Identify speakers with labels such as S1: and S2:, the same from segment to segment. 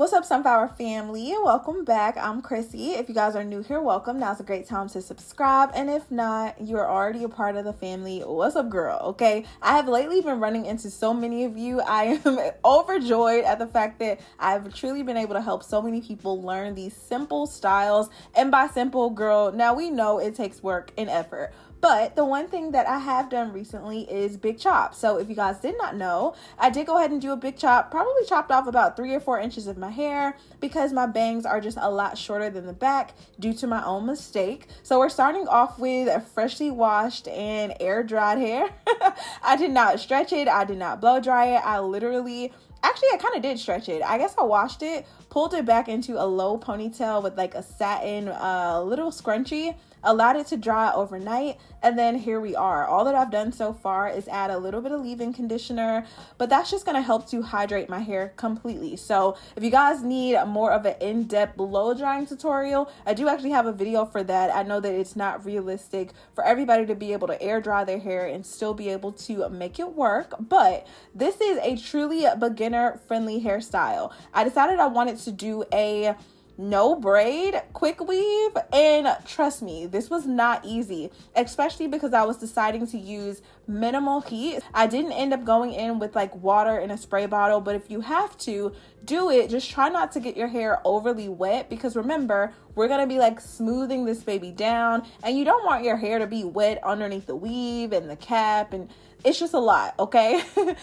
S1: What's up, Sunflower family? Welcome back. I'm Chrissy. If you guys are new here, welcome. Now's a great time to subscribe. And if not, you're already a part of the family. What's up, girl? Okay. I have lately been running into so many of you. I am overjoyed at the fact that I've truly been able to help so many people learn these simple styles. And by simple, girl, now we know it takes work and effort. But the one thing that I have done recently is big chop. So if you guys did not know, I did go ahead and do a big chop, probably chopped off about 3 or 4 inches of my hair because my bangs are just a lot shorter than the back due to my own mistake. So we're starting off with a freshly washed and air dried hair. I did not stretch it. I did not blow dry it. I kind of did stretch it. I guess I washed it, pulled it back into a low ponytail with like a satin little scrunchie, allowed it to dry overnight, and then here we are. All that I've done so far is add a little bit of leave-in conditioner, but that's just going to help to hydrate my hair completely. So if you guys need more of an in-depth blow drying tutorial, I do actually have a video for that. I know that it's not realistic for everybody to be able to air dry their hair and still be able to make it work, but this is a truly beginner-friendly hairstyle. I decided I wanted to do a no braid quick weave, and trust me, this was not easy, especially because I was deciding to use minimal heat. I didn't end up going in with like water in a spray bottle, but if you have to do it, just try not to get your hair overly wet, because remember, we're gonna be like smoothing this baby down, and you don't want your hair to be wet underneath the weave and the cap, and it's just a lot, okay?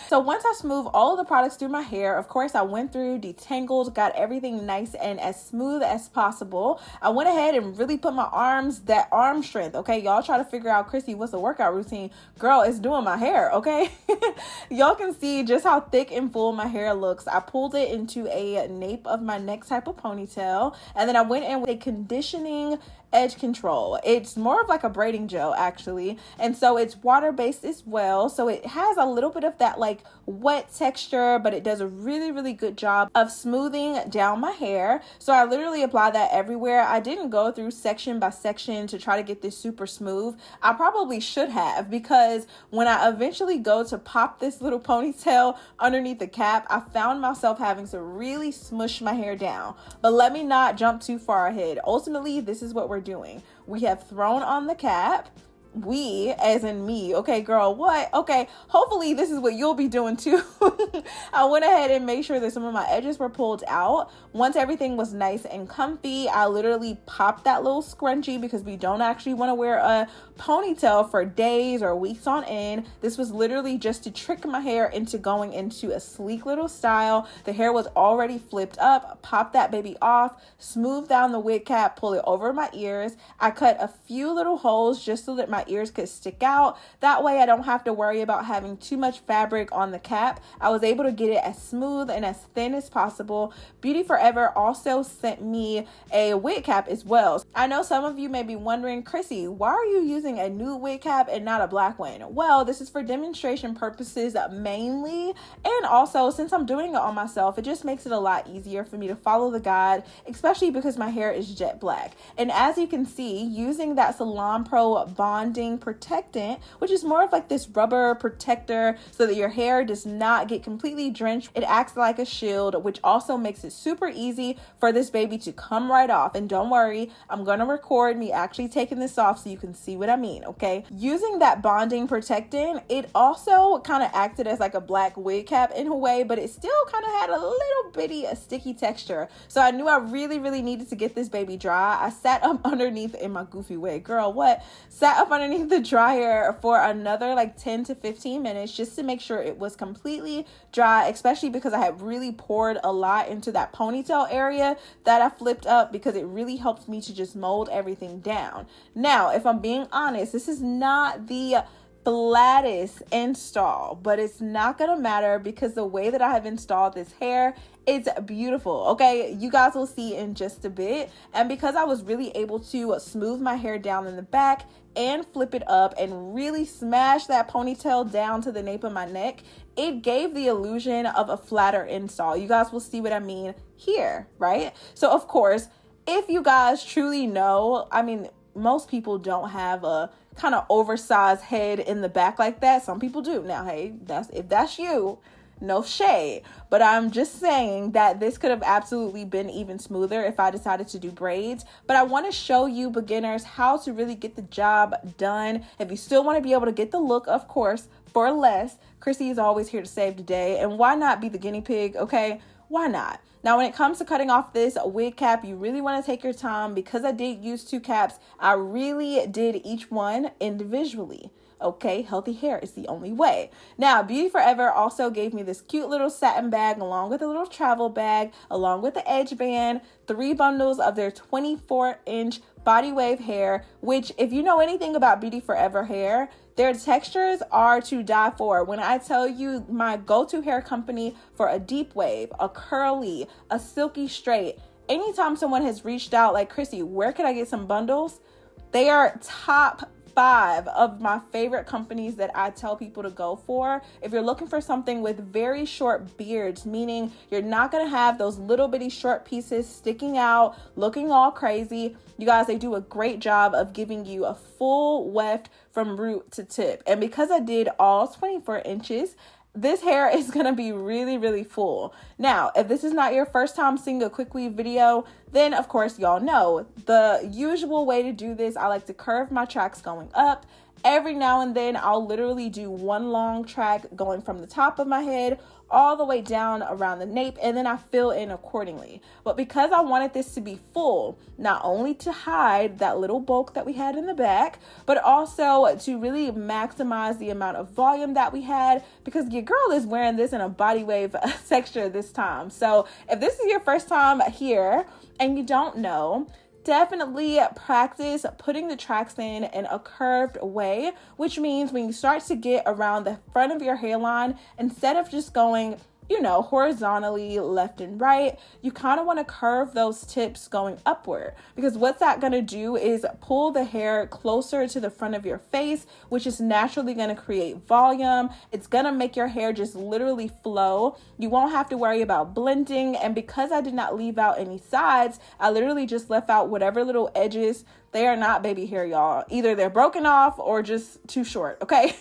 S1: So once I smooth all of the products through my hair, of course, I went through, detangled, got everything nice and as smooth as possible. I went ahead and really put my arms, that arm strength, okay? Y'all try to figure out, Chrissy, what's the workout routine? Girl, it's doing my hair, okay? Y'all can see just how thick and full my hair looks. I pulled it into a nape of my neck type of ponytail, and then I went in with a conditioning edge control. It's more of like a braiding gel actually, and so it's water-based as well, so it has a little bit of that like wet texture, but it does a really good job of smoothing down my hair. So I literally apply that everywhere. I didn't go through section by section to try to get this super smooth. I probably should have, because when I eventually go to pop this little ponytail underneath the cap, I found myself having to really smush my hair down. But let me not jump too far ahead. Ultimately, this is what we're doing. We have thrown on the cap. We, as in me, okay, girl, what? Okay, hopefully this is what you'll be doing too. I went ahead and made sure that some of my edges were pulled out. Once everything was nice and comfy, I literally popped that little scrunchie, because we don't actually want to wear a ponytail for days or weeks on end. This was literally just to trick my hair into going into a sleek little style. The hair was already flipped up. Pop that baby off, smooth down the wig cap, pull it over my ears. I cut a few little holes just so that my ears could stick out. That way I don't have to worry about having too much fabric on the cap. I was able to get it as smooth and as thin as possible. Beauty Forever also sent me a wig cap as well. I know some of you may be wondering, Chrissy, why are you using a nude wig cap and not a black one? Well, this is for demonstration purposes mainly, and also since I'm doing it on myself, it just makes it a lot easier for me to follow the guide, especially because my hair is jet black. And as you can see, using that Salon Pro bonding protectant, which is more of like this rubber protector so that your hair does not get completely drenched. It acts like a shield, which also makes it super easy for this baby to come right off. And don't worry, I'm going to record me actually taking this off so you can see what I mean, okay? Using that bonding protectant, it also kind of acted as like a black wig cap in a way, but it still kind of had a little bitty a sticky texture. So I knew I really needed to get this baby dry. I sat up underneath in my goofy wig, girl, what? Sat up underneath the dryer for another like 10 to 15 minutes just to make sure it was completely dry, especially because I had really poured a lot into that ponytail area that I flipped up, because it really helped me to just mold everything down. Now, if I'm being honest, this is not the flattest install, but it's not gonna matter because the way that I have installed this hair, it's beautiful. Okay, you guys will see in just a bit. And because I was really able to smooth my hair down in the back and flip it up and really smash that ponytail down to the nape of my neck, it gave the illusion of a flatter install. You guys will see what I mean here, right? So of course, if you guys truly know, I mean, most people don't have a kind of oversized head in the back like that. Some people do. Now, hey, if that's you, No shade, but I'm just saying that this could have absolutely been even smoother if I decided to do braids. But I want to show you beginners how to really get the job done. If you still want to be able to get the look, of course, for less, Chrissy is always here to save the day. And why not be the guinea pig, okay? Why not? Now, when it comes to cutting off this wig cap, you really want to take your time. Because I did use 2 caps, I really did each one individually. Okay, healthy hair is the only way. Now, Beauty Forever also gave me this cute little satin bag along with a little travel bag, along with the edge band, 3 bundles of their 24-inch body wave hair, which if you know anything about Beauty Forever hair, their textures are to die for. When I tell you my go-to hair company for a deep wave, a curly, a silky straight, anytime someone has reached out like, Chrissy, where can I get some bundles? They are top 5 of my favorite companies that I tell people to go for. If you're looking for something with very short beards, meaning you're not going to have those little bitty short pieces sticking out, looking all crazy, you guys, they do a great job of giving you a full weft from root to tip. And because I did all 24 inches, this hair is going to be really, really full. Now, if this is not your first time seeing a Quickweave video, then of course y'all know the usual way to do this. I like to curve my tracks going up. Every now and then I'll literally do one long track going from the top of my head all the way down around the nape, and then I fill in accordingly. But because I wanted this to be full, not only to hide that little bulk that we had in the back, but also to really maximize the amount of volume that we had, because your girl is wearing this in a body wave texture this time. So if this is your first time here and you don't know, definitely practice putting the tracks in a curved way, which means when you start to get around the front of your hairline, instead of just going, you know, horizontally left and right, you kind of want to curve those tips going upward, because what's that going to do is pull the hair closer to the front of your face, which is naturally going to create volume. It's going to make your hair just literally flow. You won't have to worry about blending. And because I did not leave out any sides, I literally just left out whatever little edges. They are not baby hair, y'all. Either they're broken off or just too short, okay?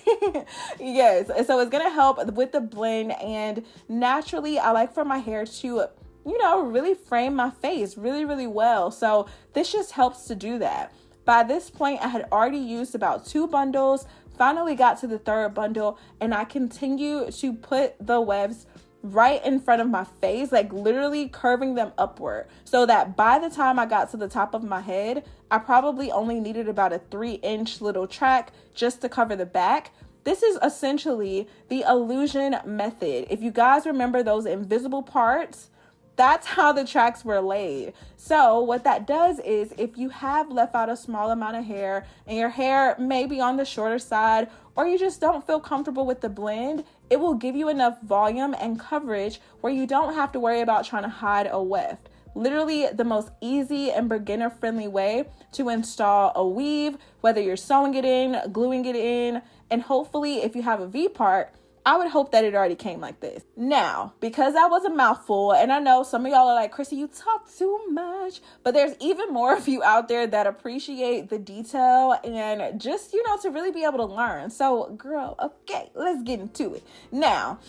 S1: Yes, so it's gonna help with the blend, and naturally I like for my hair to, you know, really frame my face really, really well. So this just helps to do that. By this point, I had already used about 2 bundles, finally got to the 3rd bundle, and I continue to put the wefts right in front of my face, like literally curving them upward, so that by the time I got to the top of my head, I probably only needed about a 3-inch little track just to cover the back. This is essentially the illusion method. If you guys remember those invisible parts, that's how the tracks were laid. So what that does is, if you have left out a small amount of hair and your hair may be on the shorter side, or you just don't feel comfortable with the blend, it will give you enough volume and coverage where you don't have to worry about trying to hide a weft. Literally the most easy and beginner friendly way to install a weave, whether you're sewing it in, gluing it in, and hopefully if you have a V part, I would hope that it already came like this. Now, because that was a mouthful, and I know some of y'all are like, Chrissy, you talk too much, but there's even more of you out there that appreciate the detail and just, you know, to really be able to learn. So, girl, okay, let's get into it. Now,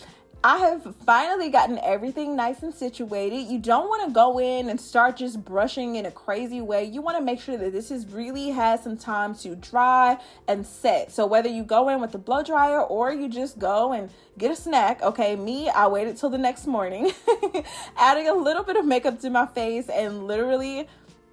S1: I have finally gotten everything nice and situated. You don't want to go in and start just brushing in a crazy way. You want to make sure that this really has some time to dry and set. So whether you go in with the blow dryer or you just go and get a snack, okay, me, I waited till the next morning, adding a little bit of makeup to my face and literally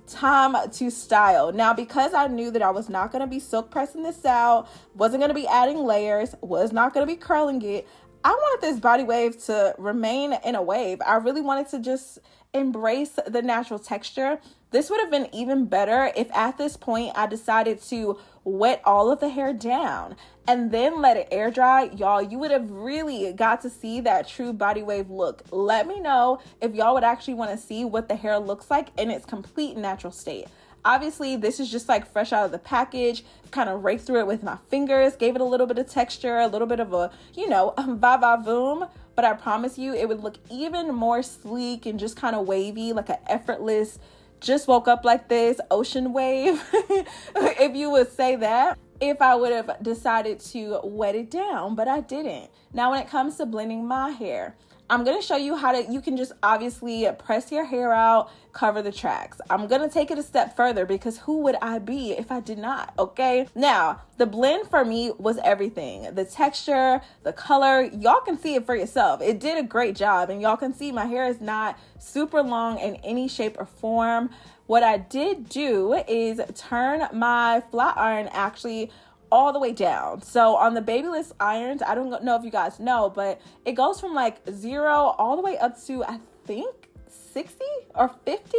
S1: time to style. Now, because I knew that I was not going to be silk pressing this out, wasn't going to be adding layers, was not going to be curling it, I wanted this body wave to remain in a wave. I really wanted to just embrace the natural texture. This would have been even better if at this point I decided to wet all of the hair down and then let it air dry. Y'all, you would have really got to see that true body wave look. Let me know if y'all would actually want to see what the hair looks like in its complete natural state. Obviously, this is just like fresh out of the package. Kind of raked through it with my fingers, gave it a little bit of texture, a little bit of a, you know, va-va-voom. But I promise you, it would look even more sleek and just kind of wavy, like an effortless, just woke up like this, ocean wave, if you would say that. if I would have decided to wet it down, but I didn't. Now, when it comes to blending my hair, I'm going to show you how you can just obviously press your hair out, cover the tracks. I'm going to take it a step further because who would I be if I did not? Okay. Now, the blend for me was everything. The texture, the color, y'all can see it for yourself. It did a great job, and y'all can see my hair is not super long in any shape or form. What I did do is turn my flat iron actually all the way down. So on the Babyless irons, I don't know if you guys know, but it goes from like 0 all the way up to, I think, 60 or 50.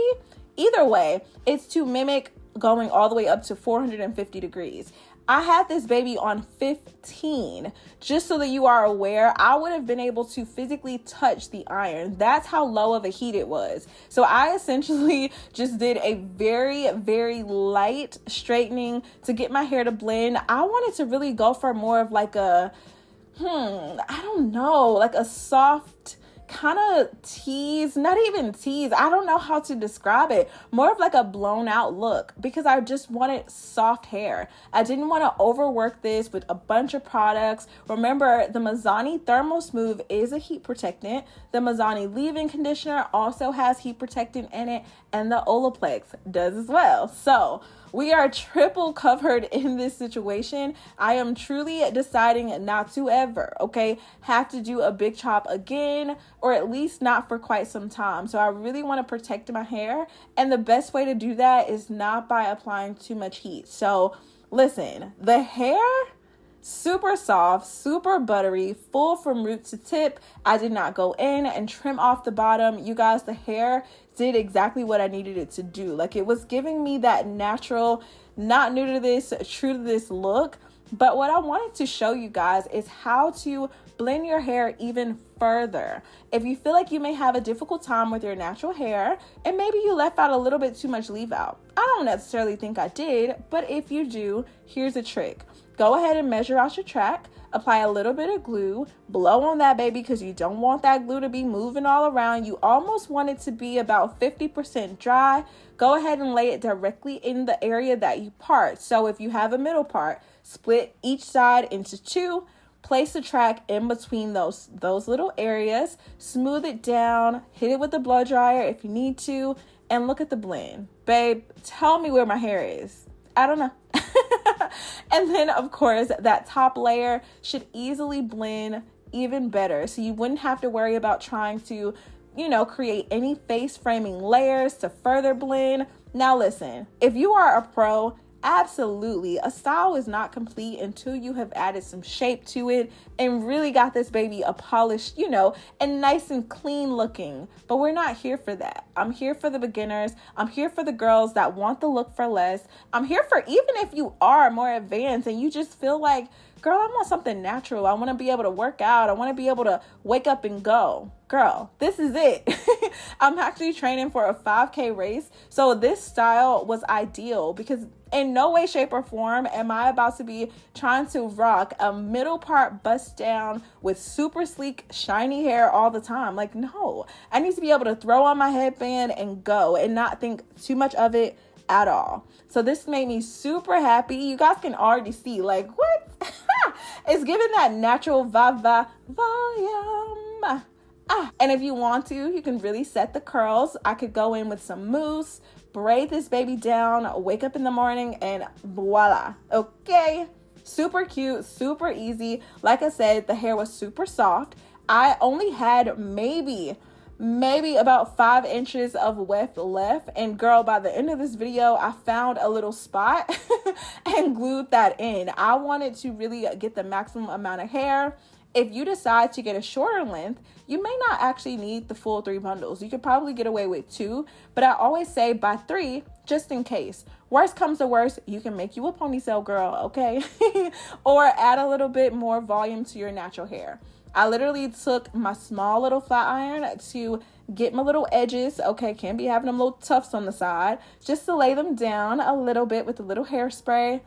S1: Either way, it's to mimic going all the way up to 450 degrees. I had this baby on 15, just so that you are aware. I would have been able to physically touch the iron. That's how low of a heat it was. So I essentially just did a very, very light straightening to get my hair to blend. I wanted to really go for more of like a, I don't know, like a soft kind of tease, not even tease. I don't know how to describe it. More of like a blown out look because I just wanted soft hair. I didn't want to overwork this with a bunch of products. Remember, the Mizani Thermal Smooth is a heat protectant. The Mizani leave-in conditioner also has heat protectant in it, and the Olaplex does as well. So we are triple covered in this situation. I am truly deciding not to ever, have to do a big chop again, or at least not for quite some time. So I really want to protect my hair. And the best way to do that is not by applying too much heat. So listen, the hair, super soft, super buttery, full from root to tip. I did not go in and trim off the bottom. You guys, the hair did exactly what I needed it to do. Like, it was giving me that natural, not new to this, true to this look. But what I wanted to show you guys is how to blend your hair even further. If you feel like you may have a difficult time with your natural hair and maybe you left out a little bit too much leave out. I don't necessarily think I did, but if you do, here's a trick. Go ahead and measure out your track, apply a little bit of glue, blow on that baby because you don't want that glue to be moving all around. You almost want it to be about 50% dry. Go ahead and lay it directly in the area that you part. So if you have a middle part, split each side into two, place the track in between those little areas, smooth it down, hit it with the blow dryer if you need to, and look at the blend. Babe, tell me where my hair is. I don't know. And then, of course, that top layer should easily blend even better. So you wouldn't have to worry about trying to, create any face framing layers to further blend. Now, listen, if you are a pro, absolutely, a style is not complete until you have added some shape to it and really got this baby a polished, and nice and clean looking. But we're not here for that. I'm here for the beginners. I'm here for the girls that want the look for less. I'm here for even if you are more advanced and you just feel like, girl, I want something natural. I want to be able to work out. I want to be able to wake up and go. Girl, this is it. I'm actually training for a 5K race. So this style was ideal because in no way, shape, or form am I about to be trying to rock a middle part bust down with super sleek, shiny hair all the time. Like, no, I need to be able to throw on my headband and go and not think too much of it at all. So this made me super happy. You guys can already see, like, what? It's giving that natural volume. And if you want to, you can really set the curls. I could go in with some mousse, braid this baby down, wake up in the morning, and voila. Okay. Super cute, super easy. Like I said, the hair was super soft. I only had maybe about 5 inches of weft left. And girl, by the end of this video, I found a little spot and glued that in. I wanted to really get the maximum amount of hair. If you decide to get a shorter length, you may not actually need the full 3 bundles. You could probably get away with 2, but I always say buy 3 just in case. Worst comes to worst, you can make you a ponytail, girl, okay? Or add a little bit more volume to your natural hair. I literally took my small little flat iron to get my little edges, can't be having them little tufts on the side, just to lay them down a little bit with a little hairspray.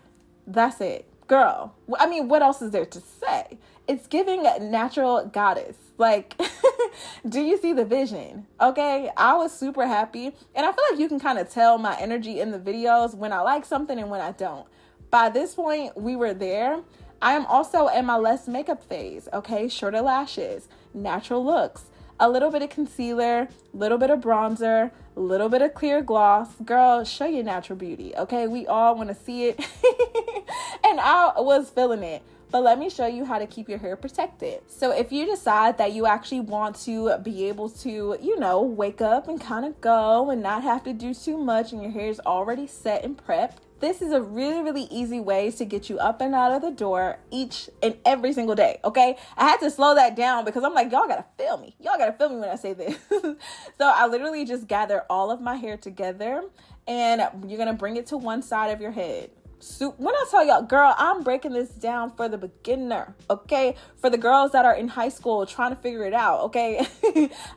S1: That's it. Girl, I mean, what else is there to say? It's giving natural goddess. Like, do you see the vision? Okay, I was super happy. And I feel like you can kind of tell my energy in the videos when I like something and when I don't. By this point, we were there. I am also in my less makeup phase, okay? Shorter lashes, natural looks, a little bit of concealer, a little bit of bronzer, a little bit of clear gloss. Girl, show your natural beauty, okay? We all want to see it. And I was feeling it. But let me show you how to keep your hair protected. So if you decide that you actually want to be able to, wake up and kind of go and not have to do too much and your hair is already set and prepped, this is a really, really easy way to get you up and out of the door each and every single day, okay? I had to slow that down because I'm like, y'all gotta feel me. Y'all gotta feel me when I say this. So I literally just gather all of my hair together and you're gonna bring it to one side of your head. So when I tell y'all, girl, I'm breaking this down for the beginner, okay? For the girls that are in high school trying to figure it out, okay?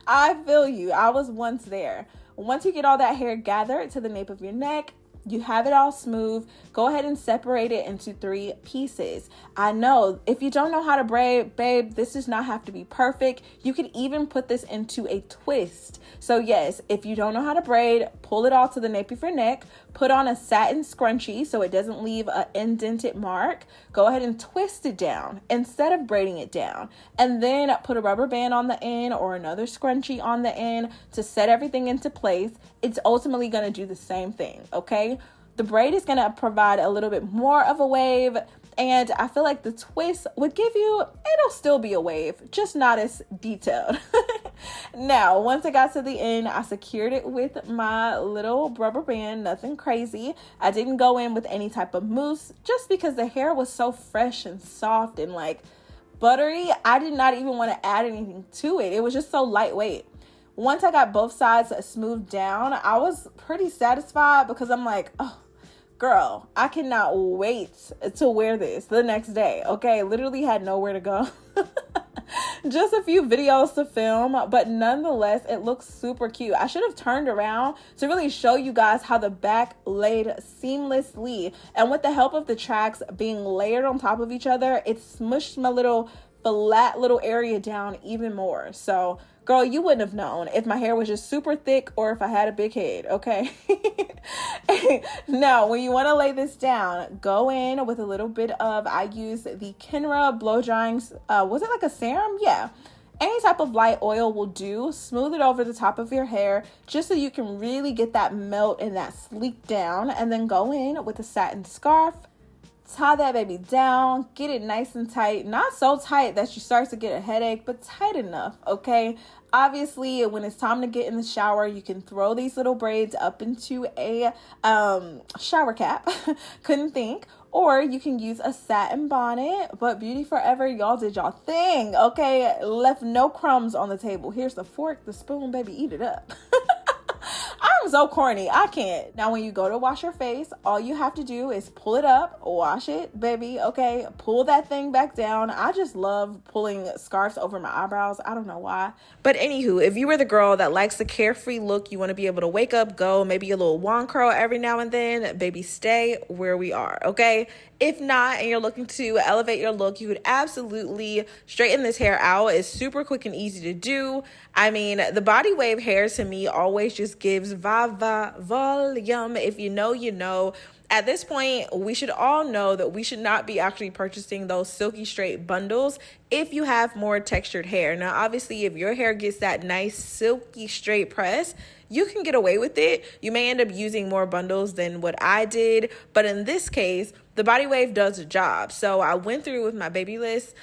S1: I feel you. I was once there. Once you get all that hair gathered to the nape of your neck, you have it all smooth, go ahead and separate it into 3 pieces. I know if you don't know how to braid, babe, this does not have to be perfect. You can even put this into a twist. So yes, if you don't know how to braid, pull it all to the nape of your neck, put on a satin scrunchie so it doesn't leave an indented mark. Go ahead and twist it down instead of braiding it down. And then put a rubber band on the end or another scrunchie on the end to set everything into place. It's ultimately going to do the same thing, okay? The braid is going to provide a little bit more of a wave, and I feel like the twist would give you, it'll still be a wave, just not as detailed. Now, once I got to the end, I secured it with my little rubber band, nothing crazy. I didn't go in with any type of mousse just because the hair was so fresh and soft and like buttery. I did not even want to add anything to it. It was just so lightweight. Once I got both sides smoothed down, I was pretty satisfied because I'm like, oh, girl, I cannot wait to wear this the next day. Okay, literally had nowhere to go. Just a few videos to film, but nonetheless, it looks super cute. I should have turned around to really show you guys how the back laid seamlessly. And with the help of the tracks being layered on top of each other, it smushed my little flat little area down even more. So girl, you wouldn't have known if my hair was just super thick or if I had a big head, okay? Now, when you want to lay this down, go in with a little bit of, I use the Kenra blow drying, was it like a serum? Yeah. Any type of light oil will do. Smooth it over the top of your hair just so you can really get that melt and that sleek down. And then go in with a satin scarf. Tie that baby down, get it nice and tight, not so tight that you start to get a headache, but tight enough, okay? Obviously, when it's time to get in the shower, you can throw these little braids up into a shower cap, couldn't think, or you can use a satin bonnet, but Beauty Forever, y'all did y'all thing, okay? Left no crumbs on the table. Here's the fork, the spoon, baby, eat it up. I'm so corny. I can't. Now, when you go to wash your face, all you have to do is pull it up, wash it, baby. Okay. Pull that thing back down. I just love pulling scarves over my eyebrows. I don't know why. But anywho, if you were the girl that likes the carefree look, you want to be able to wake up, go, maybe a little wand curl every now and then, baby, stay where we are. Okay. If not, and you're looking to elevate your look, you could absolutely straighten this hair out. It's super quick and easy to do. I mean, the body wave hair to me always just gives volume. If you know, you know. At this point, we should all know that we should not be actually purchasing those silky straight bundles if you have more textured hair. Now, obviously, if your hair gets that nice silky straight press, you can get away with it. You may end up using more bundles than what I did, but in this case, the body wave does the job. So I went through with my Babyliss,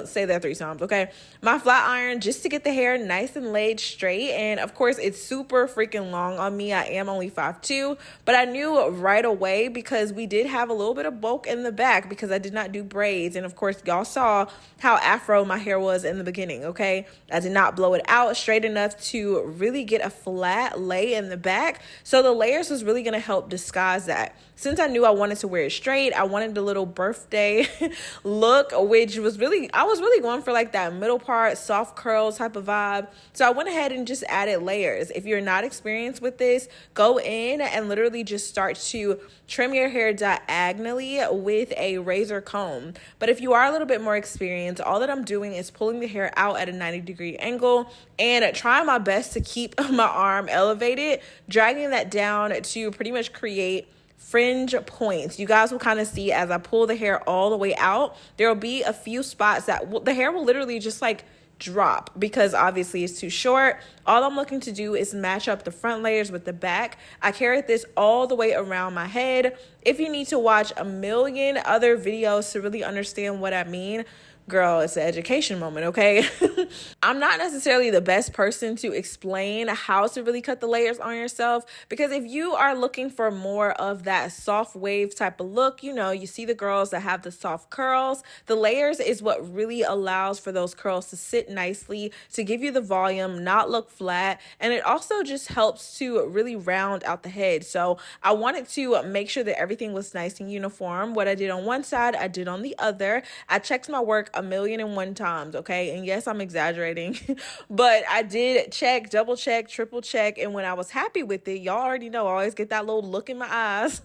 S1: say that 3 times, okay? My flat iron just to get the hair nice and laid straight. And of course, it's super freaking long on me. I am only 5'2", but I knew right away because we did have a little bit of bulk in the back because I did not do braids. And of course, y'all saw how afro my hair was in the beginning, okay? I did not blow it out straight enough to really get a flat lay in the back. So the layers was really gonna help disguise that. Since I knew I wanted to wear it straight, I wanted the little birthday look, which was really, I was really going for like that middle part, soft curl type of vibe. So I went ahead and just added layers. If you're not experienced with this, go in and literally just start to trim your hair diagonally with a razor comb. But if you are a little bit more experienced, all that I'm doing is pulling the hair out at a 90-degree angle and trying my best to keep my arm elevated, dragging that down to pretty much create fringe points. You guys will kind of see as I pull the hair all the way out, there will be a few spots that the hair will literally just like drop because obviously it's too short. All I'm looking to do is match up the front layers with the back. I carried this all the way around my head. If you need to watch a million other videos to really understand what I mean, girl, it's an education moment, okay? I'm not necessarily the best person to explain how to really cut the layers on yourself, because if you are looking for more of that soft wave type of look, you know, you see the girls that have the soft curls, the layers is what really allows for those curls to sit nicely, to give you the volume, not look flat, and it also just helps to really round out the head. So I wanted to make sure that everything was nice and uniform. What I did on one side, I did on the other. I checked my work 1,000,001 times, okay? And yes, I'm exaggerating, but I did check, double check, triple check, and when I was happy with it, y'all already know I always get that little look in my eyes.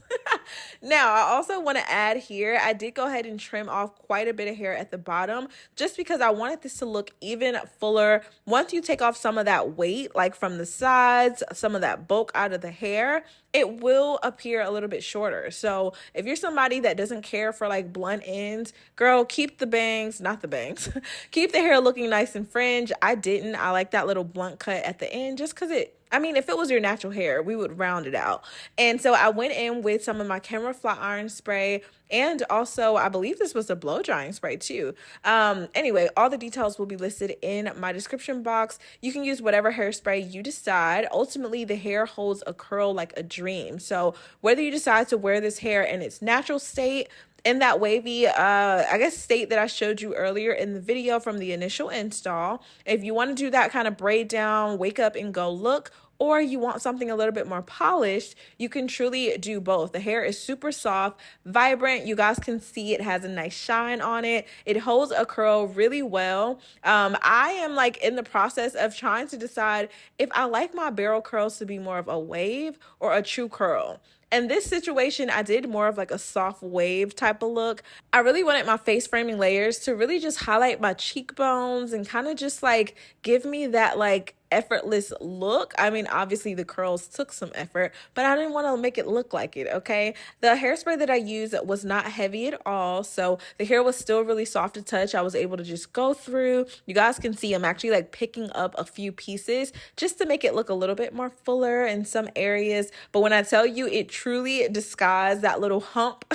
S1: Now, I also want to add here, I did go ahead and trim off quite a bit of hair at the bottom just because I wanted this to look even fuller. Once you take off some of that weight, like from the sides, some of that bulk out of the hair, it will appear a little bit shorter. So if you're somebody that doesn't care for like blunt ends, girl, keep the bangs, not the bangs, keep the hair looking nice and fringe. I didn't. I like that little blunt cut at the end just because if it was your natural hair, we would round it out. And so I went in with some of my camera flat iron spray, and also I believe this was a blow drying spray too. Anyway, all the details will be listed in my description box. You can use whatever hairspray you decide. Ultimately, the hair holds a curl like a dream. So whether you decide to wear this hair in its natural state, in that wavy, state that I showed you earlier in the video from the initial install, if you want to do that kind of braid down, wake up and go look, or you want something a little bit more polished, you can truly do both. The hair is super soft, vibrant. You guys can see it has a nice shine on it. It holds a curl really well. I am like in the process of trying to decide if I like my barrel curls to be more of a wave or a true curl. In this situation, I did more of like a soft wave type of look. I really wanted my face framing layers to really just highlight my cheekbones and kind of just like give me that like effortless look. Obviously the curls took some effort, but I didn't want to make it look like it, okay? The hairspray that I used was not heavy at all, so the hair was still really soft to touch. I was able to just go through. You guys can see I'm actually like picking up a few pieces just to make it look a little bit more fuller in some areas. But when I tell you, it truly disguised that little hump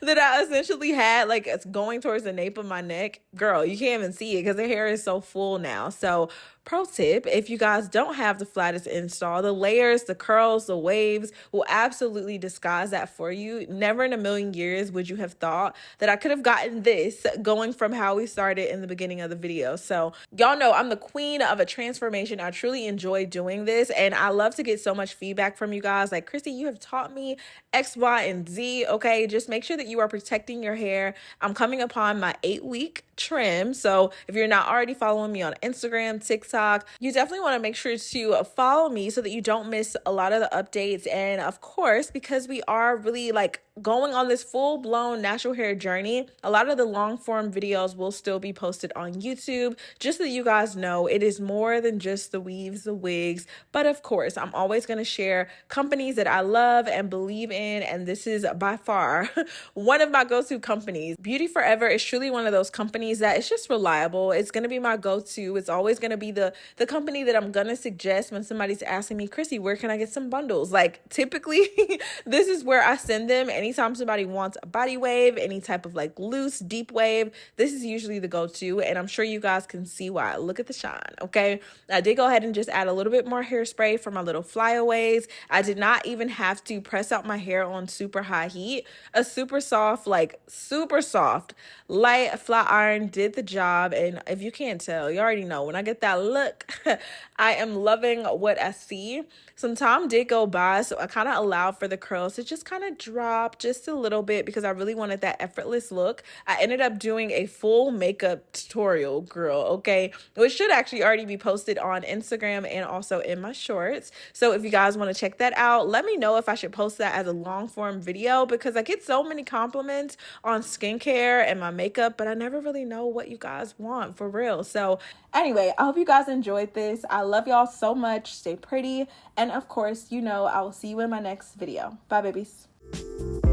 S1: that I essentially had, like it's going towards the nape of my neck. Girl, you can't even see it because the hair is so full now. So pro tip, if you guys don't have the flattest install, the layers, the curls, the waves will absolutely disguise that for you. Never in a million years would you have thought that I could have gotten this going from how we started in the beginning of the video. So y'all know I'm the queen of a transformation. I truly enjoy doing this, and I love to get so much feedback from you guys. Like, Chrissy, you have taught me X, Y, and Z. Okay, just make sure that you are protecting your hair. I'm coming upon my 8-week trim. So if you're not already following me on Instagram, TikTok, you definitely want to make sure to follow me so that you don't miss a lot of the updates. And of course, because we are really like going on this full-blown natural hair journey, a lot of the long form videos will still be posted on YouTube, just so that you guys know it is more than just the weaves, the wigs. But of course, I'm always going to share companies that I love and believe in, and this is by far one of my go-to companies. Beauty Forever is truly one of those companies that it's just reliable. It's going to be my go-to. It's always going to be the company that I'm going to suggest when somebody's asking me, Chrissy, where can I get some bundles? Like, typically this is where I send them. Anytime somebody wants a body wave, any type of like loose, deep wave, this is usually the go-to, and I'm sure you guys can see why. Look at the shine, okay? I did go ahead and just add a little bit more hairspray for my little flyaways. I did not even have to press out my hair on super high heat. A super soft, light flat iron did the job, and if you can't tell, you already know when I get that look, I am loving what I see. Some time did go by, so I kind of allowed for the curls to just kind of drop just a little bit because I really wanted that effortless look. I ended up doing a full makeup tutorial, girl, okay, which should actually already be posted on Instagram and also in my shorts. So if you guys want to check that out, let me know if I should post that as a long form video, because I get so many compliments on skincare and my makeup, but I never really know what you guys want for real. So anyway, I hope you guys enjoyed this. I love y'all so much. Stay pretty. And of course, I will see you in my next video. Bye, babies. you.